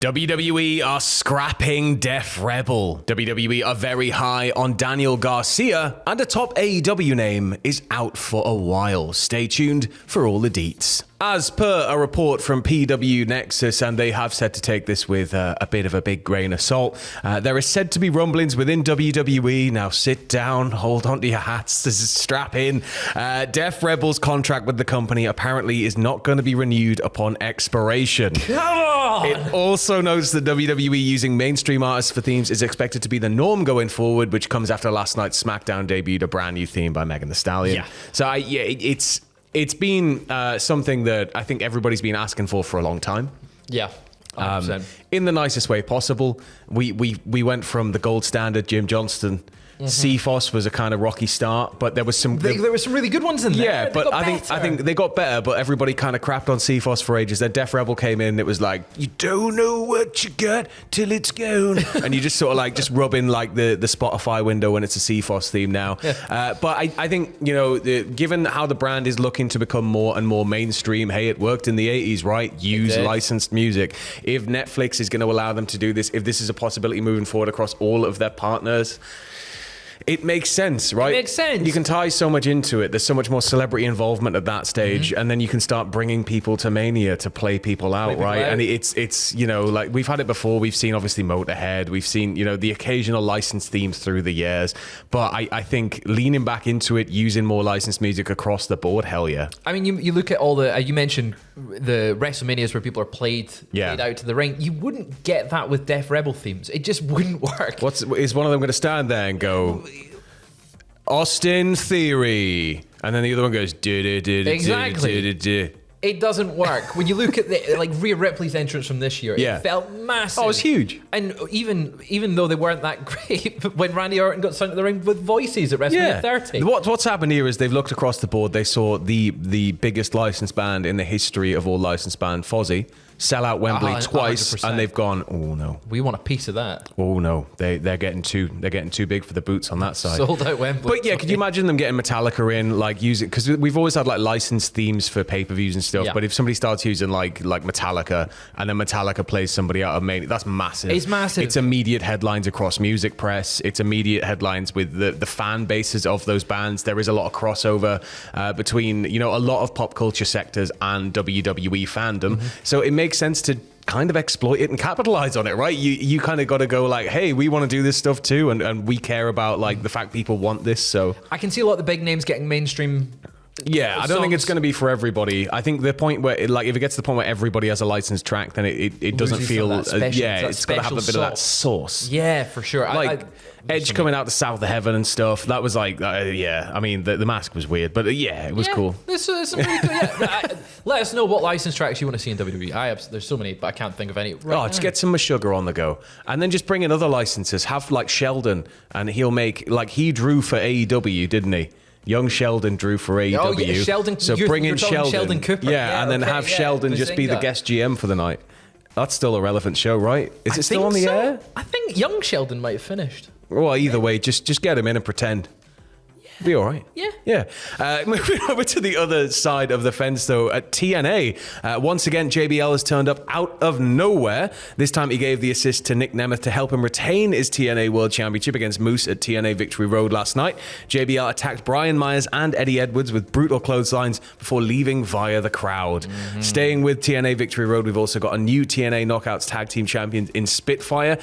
WWE are scrapping Def Rebel. WWE are very high on Daniel Garcia, and a top AEW name is out for a while. Stay tuned for all the deets. As per a report from PW Nexus, and they have said to take this with a bit of a big grain of salt, there is said to be rumblings within WWE. Now sit down, hold on to your hats, this is strap in. Def Rebel's contract with the company apparently is not going to be renewed upon expiration. Come on! It also notes that WWE using mainstream artists for themes is expected to be the norm going forward, which comes after last night's SmackDown debuted a brand new theme by Megan Thee Stallion. Yeah. So it's been something that I think everybody's been asking for a long time. Yeah, 100%. In the nicest way possible. We went from the gold standard Jim Johnston. CFOS was a kind of rocky start, but there was some there were some really good ones in there. Yeah, but I think they got better, but everybody kind of crapped on CFOS for ages. Then Def Rebel came in, it was like, you don't know what you got till it's gone. And you just sort of like just rub in like the Spotify window when it's a CFOS theme now. Yeah. But I think, you know, given how the brand is looking to become more and more mainstream, hey, it worked in the 80s, right? Use licensed music. If Netflix is going to allow them to do this, if this is a possibility moving forward across all of their partners, it makes sense, right? It makes sense. You can tie so much into it. There's so much more celebrity involvement at that stage, and then you can start bringing people to Mania to play people out, right? And it's you know, like we've had it before. We've seen obviously Motorhead. We've seen, you know, the occasional licensed themes through the years. But I think leaning back into it, using more licensed music across the board, hell yeah. I mean, you look at all the you mentioned the WrestleManias where people are played out to the ring. You wouldn't get that with Def Rebel themes. It just wouldn't work. Is one of them going to stand there and go, Austin Theory, and then the other one goes exactly. It doesn't work. When you look at the like Rhea Ripley's entrance from this year, it felt massive. Oh, it was huge. And even though they weren't that great, when Randy Orton got sent to the ring with voices at WrestleMania 30. What's happened here is they've looked across the board. They saw the biggest licensed band in the history of all licensed band, Fozzy, sell out Wembley twice, 100%. And they've gone, oh no, we want a piece of that. Oh no, they're getting too big for the boots on that side. Sold out Wembley. But yeah, could you imagine them getting Metallica in, like using, because we've always had like licensed themes for pay-per-views and stuff. Yeah. But if somebody starts using like Metallica, and then Metallica plays somebody out of Mania, that's massive. It's massive. It's immediate headlines across music press. It's immediate headlines with the fan bases of those bands. There is a lot of crossover between, you know, a lot of pop culture sectors and WWE fandom. So it makes sense to kind of exploit it and capitalize on it, right? You kind of got to go like, hey, we want to do this stuff too, and we care about like the fact people want this. So I can see a lot of the big names getting mainstream. Yeah, I don't think it's going to be for everybody. I think the point where, if it gets to the point where everybody has a licensed track, then it doesn't feel, it's got to have a bit of that sauce. Yeah, for sure. Like Edge coming out to South of Heaven and stuff, that was like, I mean, the mask was weird, but it was cool. There's some pretty cool, let us know what licensed tracks you want to see in WWE. There's so many, but I can't think of any right now. Just get some Meshuggah on the go. And then just bring in other licenses. Have like Sheldon, and he'll make, like he drew for AEW, didn't he? Young Sheldon drew for AEW. Oh, yeah, Sheldon. So bring in Sheldon Cooper. Yeah, and then have Sheldon just be the guest GM for the night. That's still a relevant show, right? Is it still on the air? I think young Sheldon might have finished. Well, either way, just get him in and pretend. Be all right. Yeah. Moving over to the other side of the fence, though, at TNA, once again, JBL has turned up out of nowhere. This time he gave the assist to Nick Nemeth to help him retain his TNA World Championship against Moose at TNA Victory Road last night. JBL attacked Brian Myers and Eddie Edwards with brutal clotheslines before leaving via the crowd. Staying with TNA Victory Road, we've also got a new TNA Knockouts Tag Team Champions in Spitfire.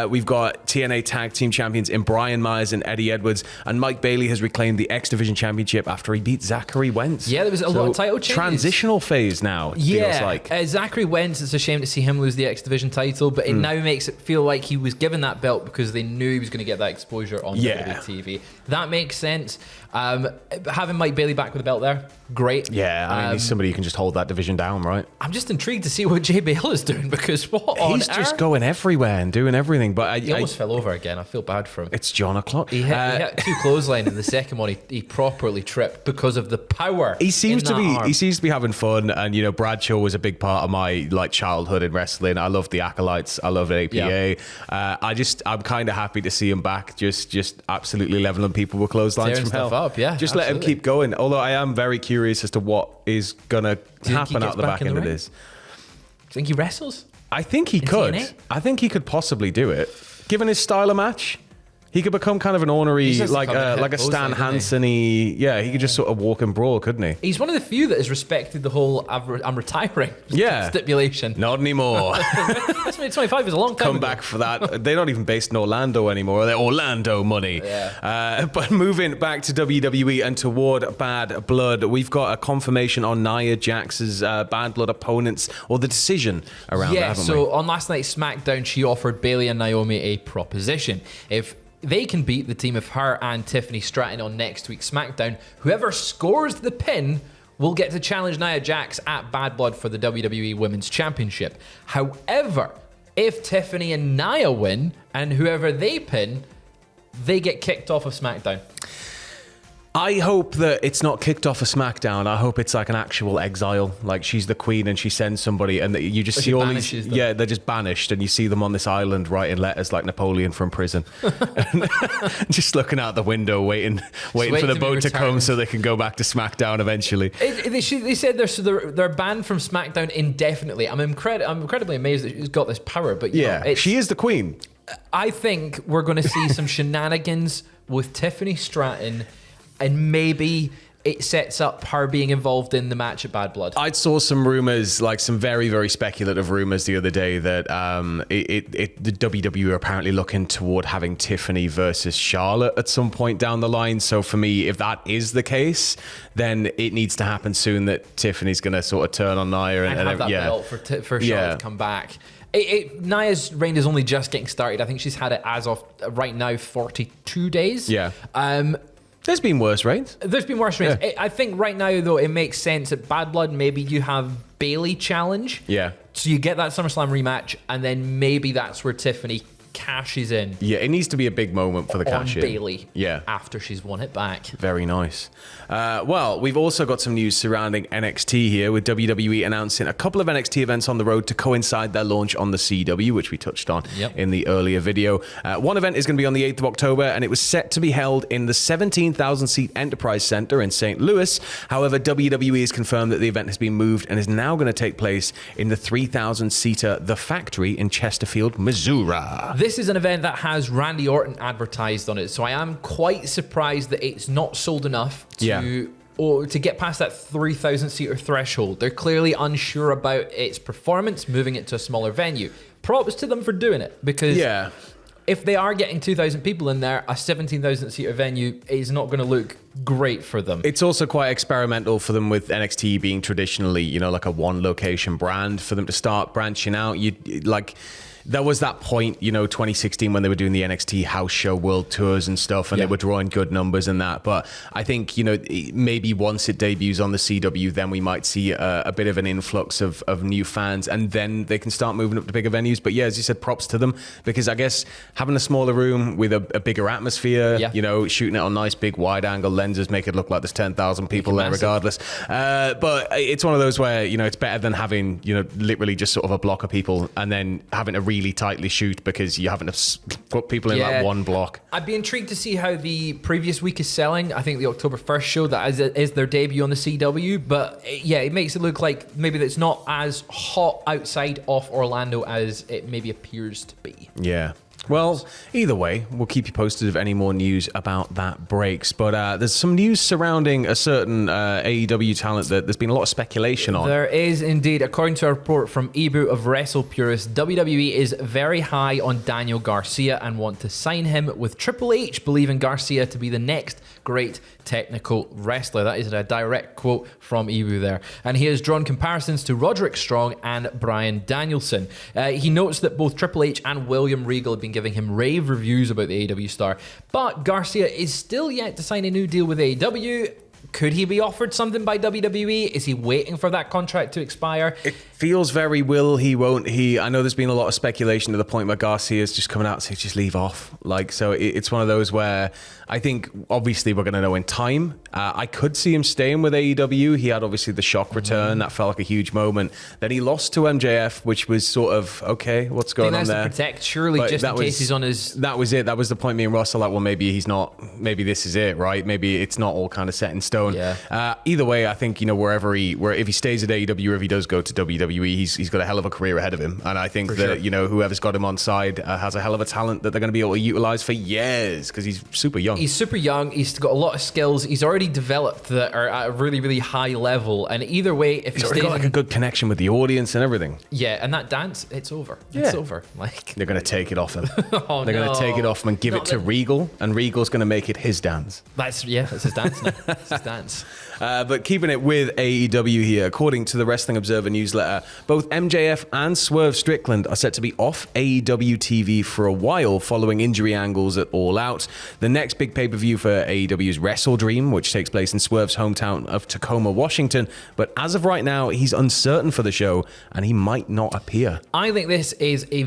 We've got TNA Tag Team Champions in Brian Myers and Eddie Edwards, and Mike Bailey has reclaimed the X Division Championship after he beat Zachary Wentz. Yeah, there was a lot of title changes. Transitional phase now, feels like. Zachary Wentz, it's a shame to see him lose the X Division title, but it now makes it feel like he was given that belt because they knew he was going to get that exposure on WWE TV. That makes sense. Having Mike Bailey back with the belt there, great. Yeah, I mean, he's somebody who can just hold that division down, right? I'm just intrigued to see what JBL is doing, because he's just going everywhere and doing everything. But he almost fell over again. I feel bad for him. It's John O'Clock. He hit two clothesline in the second one. He properly tripped because of the power. He seems to be having fun, and you know, Bradshaw was a big part of my like childhood in wrestling. I loved the Acolytes. I loved APA. Yeah. I'm kind of happy to see him back. Just absolutely leveling people with clotheslines tearing from hell. Up, yeah, just let him keep going. Although I am very curious as to what is gonna happen out the back end of this. Do you think he wrestles? I think he could. TNA? I think he could possibly do it. Given his style of match, he could become kind of an ornery, like a Stan Hansen-y. Yeah, he could just sort of walk and brawl, couldn't he? He's one of the few that has respected the whole I'm retiring stipulation. Not anymore. That's 25 is a long time Come ago. back for that. They're not even based in Orlando anymore. They're Orlando money. Yeah. But moving back to WWE and toward Bad Blood, we've got a confirmation on Nia Jax's Bad Blood opponents, or the decision around that, haven't we? On last night's SmackDown, she offered Bayley and Naomi a proposition. If they can beat the team of her and Tiffany Stratton on next week's SmackDown, whoever scores the pin will get to challenge Nia Jax at Bad Blood for the WWE Women's Championship. However, if Tiffany and Nia win, and whoever they pin, they get kicked off of SmackDown. I hope that it's not kicked off a SmackDown. I hope it's like an actual exile. Like she's the queen and she sends somebody and you just see all these... them. Yeah, they're just banished and you see them on this island writing letters like Napoleon from prison. Just looking out the window waiting for the boat to come so they can go back to SmackDown eventually. They said they're banned from SmackDown indefinitely. I'm incredibly amazed that she's got this power. But she is the queen. I think we're going to see some shenanigans with Tiffany Stratton, and maybe it sets up her being involved in the match at Bad Blood. I saw some rumors, like some very, very speculative rumors the other day that the WWE are apparently looking toward having Tiffany versus Charlotte at some point down the line. So for me, if that is the case, then it needs to happen soon that Tiffany's going to sort of turn on Nia and have that belt for Charlotte to come back. Nia's reign is only just getting started. I think she's had it as of right now 42 days. Yeah. There's been worse reigns. There's been worse reigns. Yeah. I think right now, though, it makes sense. At Bad Blood, maybe you have Bayley challenge. Yeah. So you get that SummerSlam rematch, and then maybe that's where Tiffany cashes in. Yeah, it needs to be a big moment for the cash in. Bayley. Yeah. After she's won it back. Very nice. Well, we've also got some news surrounding NXT here, with WWE announcing a couple of NXT events on the road to coincide their launch on the CW, which we touched on in the earlier video. One event is going to be on the 8th of October, and it was set to be held in the 17,000-seat Enterprise Center in St. Louis. However, WWE has confirmed that the event has been moved and is now going to take place in the 3,000-seater The Factory in Chesterfield, Missouri. This is an event that has Randy Orton advertised on it, so I am quite surprised that it's not sold enough to get past that 3,000-seater threshold. They're clearly unsure about its performance, moving it to a smaller venue. Props to them for doing it, because if they are getting 2,000 people in there, a 17,000-seater venue is not going to look great for them. It's also quite experimental for them with NXT being traditionally, like a one-location brand. For them to start branching out, there was that point, 2016 when they were doing the NXT house show world tours and stuff, and they were drawing good numbers and that. But I think, maybe once it debuts on the CW, then we might see a bit of an influx of new fans, and then they can start moving up to bigger venues. But yeah, as you said, props to them, because I guess having a smaller room with a bigger atmosphere, shooting it on nice big wide angle lenses, make it look like there's 10,000 people there regardless. But it's one of those where, it's better than having, literally just sort of a block of people and then having to really tightly shoot because you haven't put people in like one block. I'd be intrigued to see how the previous week is selling. I think the October 1st show, that is their debut on the CW, but it makes it look like maybe it's not as hot outside of Orlando as it maybe appears to be. Yeah. Well, either way, we'll keep you posted if any more news about that breaks. But there's some news surrounding a certain AEW talent that there's been a lot of speculation on. There is indeed. According to a report from Ibu of Wrestle Purist, WWE is very high on Daniel Garcia and want to sign him, with Triple H believing Garcia to be the next great technical wrestler. That is a direct quote from Ibu there. And he has drawn comparisons to Roderick Strong and Bryan Danielson. He notes that both Triple H and William Regal have been giving him rave reviews about the AEW star, but Garcia is still yet to sign a new deal with AEW. Could he be offered something by WWE? Is he waiting for that contract to expire? It feels very will he, won't he. I know there's been a lot of speculation to the point where Garcia's just coming out and saying, just leave off. So it's one of those where I think obviously we're going to know in time. I could see him staying with AEW. He had obviously the shock return. That felt like a huge moment. Then he lost to MJF, which was sort of, okay, what's going on there? To protect, surely, but just in case he's on his... That was it. That was the point me and Ross are like, well, maybe he's not, maybe this is it, right? Maybe it's not all kind of set in stone. Yeah. Either way, I think, if he stays at AEW or if he does go to WWE, WWE, he's got a hell of a career ahead of him. And I think that, whoever's got him on side has a hell of a talent that they're going to be able to utilize for years because he's super young. He's super young. He's got a lot of skills. He's already developed that are at a really, really high level. And either way, if he's already got like a good connection with the audience and everything. Yeah, and that dance, it's over. It's over. Like they're going to take it off him. Oh, they're going to take it off him and give it to Regal, and Regal's going to make it his dance. That's his dance now. It's his dance. But keeping it with AEW here, according to the Wrestling Observer newsletter, both MJF and Swerve Strickland are set to be off AEW TV for a while following injury angles at All Out. The next big pay-per-view for AEW's Wrestle Dream, which takes place in Swerve's hometown of Tacoma, Washington. But as of right now, he's uncertain for the show, and he might not appear. I think this is a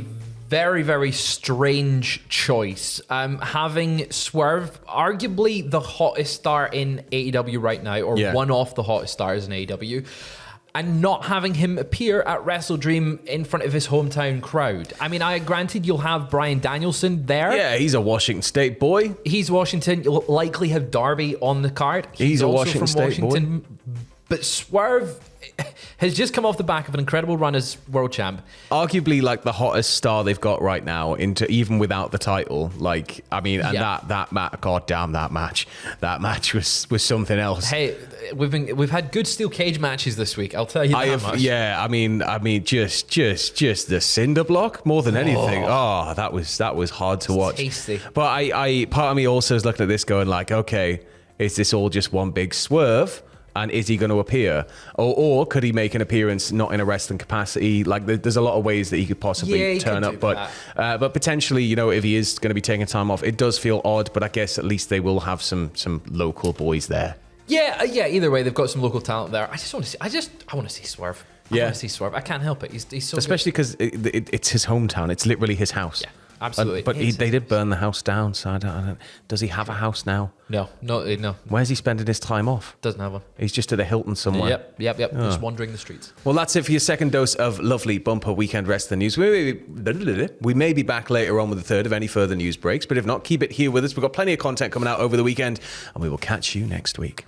very, very strange choice. Having Swerve, arguably the hottest star in AEW right now, or one of the hottest stars in AEW, and not having him appear at Wrestle Dream in front of his hometown crowd. I mean, granted, you'll have Bryan Danielson there. Yeah, he's a Washington State boy. He's Washington. You'll likely have Darby on the card. He's a also Washington State boy. But Swerve has just come off the back of an incredible run as world champ. Arguably, like the hottest star they've got right now, into even without the title. Like, I mean, and that match, goddamn, that match was something else. Hey, we've had good steel cage matches this week. I'll tell you that much. Yeah, I mean, just the cinder block more than anything. Oh, that was hard to watch. Tasty. But I part of me also is looking at this going like, okay, is this all just one big swerve? And is he going to appear? Or could he make an appearance not in a wrestling capacity? Like, there's a lot of ways that he could possibly turn up. But potentially, if he is going to be taking time off, it does feel odd. But I guess at least they will have some local boys there. Yeah. Either way, they've got some local talent there. I want to see Swerve. I want to see Swerve. I can't help it. He's so especially because it's his hometown. It's literally his house. Yeah. Absolutely. But they did burn the house down, so I don't. Does he have a house now? No. Where's he spending his time off? Doesn't have one. He's just at a Hilton somewhere. Yep. Just wandering the streets. Well, that's it for your second dose of lovely bumper weekend wrestling news. We may be back later on with the third of any further news breaks, but if not, keep it here with us. We've got plenty of content coming out over the weekend, and we will catch you next week.